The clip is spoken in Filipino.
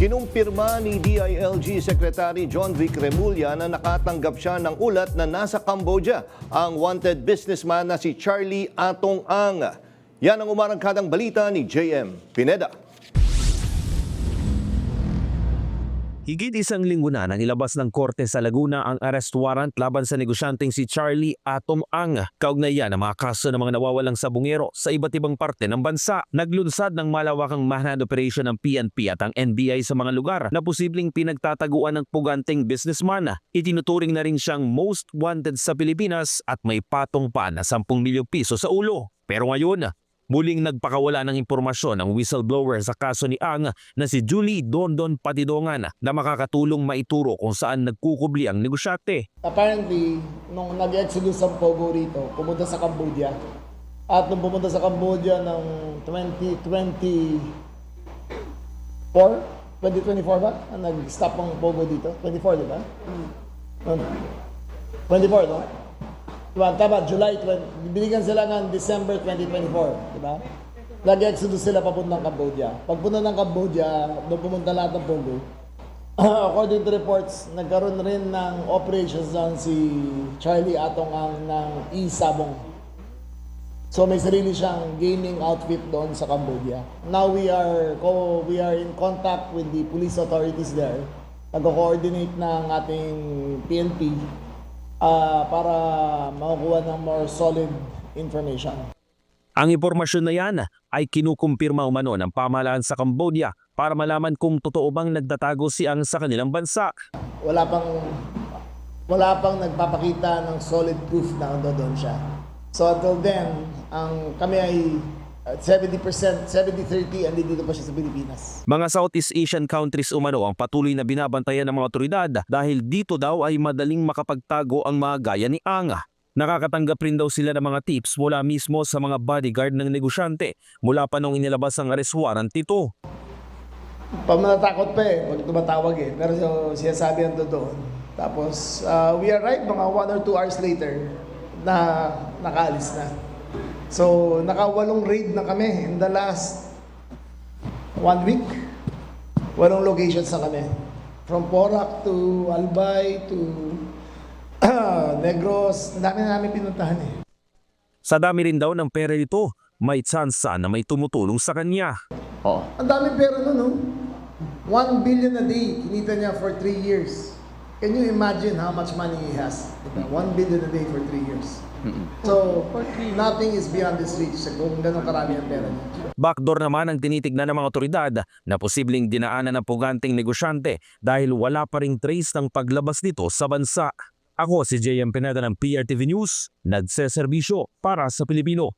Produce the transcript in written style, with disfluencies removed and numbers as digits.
Kinumpirma ni DILG Secretary John Vic Remulla na nakatanggap siya ng ulat na nasa Cambodia ang wanted businessman na si Charlie Atong Ang. Yan ang umarangkadang balita ni JM Pineda. Higit isang linggo na nang ilabas ng korte sa Laguna ang arrest warrant laban sa negosyanteng si Charlie Atong Ang. Kaugnay yan ang mga kaso ng mga nawawalang sabungero sa iba't ibang parte ng bansa. Naglunsad ng malawakang manhunt operation ng PNP at ang NBI sa mga lugar na posibleng pinagtataguan ng puganteng businessman. Itinuturing na rin siyang most wanted sa Pilipinas at may patong pa na 10 milyong piso sa ulo. Pero ngayon, muling nagpakawala ng impormasyon ang whistleblower sa kaso ni Ang na si Julie Dondon Patidongan na makakatulong maituro kung saan nagkukubli ang negosyante. Apparently, nung nag-exodus ang Pogo rito, pumunta sa Cambodia. At nung pumunta sa Cambodia ng 2024 ba? Nag-stop ang Pogo dito? 24, di ba? 24, no? Diba? Tama, July 20. Binigyan sila ng December 2024, di ba? Nag-exodus sila papuntang Cambodia. Pagpunta ng Cambodia, doon pumunta lahat ng Pogo. According to reports, nagkaroon rin ng operations doon si Charlie Atong Ang ng E-Sabong. So may sarili siyang gaming outfit doon sa Cambodia. Now we are in contact with the police authorities there. Nag-coordinate ng ating PNP para makukuha ng more solid information. Ang impormasyon na yan ay kinukumpirma umano ng pamahalaan sa Cambodia para malaman kung totoo bang nagtatago si Ang sa kanilang bansa. Wala pang nagpapakita ng solid proof na doon siya. So until then, kami ay 70%, 70-30, andi dito pa siya sa Pilipinas. Mga Southeast Asian countries umano ang patuloy na binabantayan ng mga otoridad dahil dito daw ay madaling makapagtago ang mga gaya ni Ang. Nakakatanggap rin daw sila ng mga tips mula mismo sa mga bodyguard ng negosyante mula pa nung inilabas ang arrest warrant ito. Pamanatakot pa pag tumatawag pero siya sabi ang doon. Tapos we arrived mga 1 or 2 hours later na nakaalis na. So, naka-8 raid na kami in the last 1 week. 8 locations na kami. From Porac to Albay to Negros. Ang dami na namin pinuntahan Sa dami rin daw ng pera nito, may tsansa na may tumutulong sa kanya. Ang daming pera nun, no? 1 billion a day, kinita niya for 3 years. Can you imagine how much money he has? 1 billion a day for 3 years. So, nothing is beyond this reach kung gano'ng karami ang pera niya. Backdoor naman ang tinitignan ng mga otoridad na posibleng dinaanan ng puganteng negosyante dahil wala pa ring trace ng paglabas nito sa bansa. Ako si JM Pineda ng PRTV News, nagseserbisyo para sa Pilipino.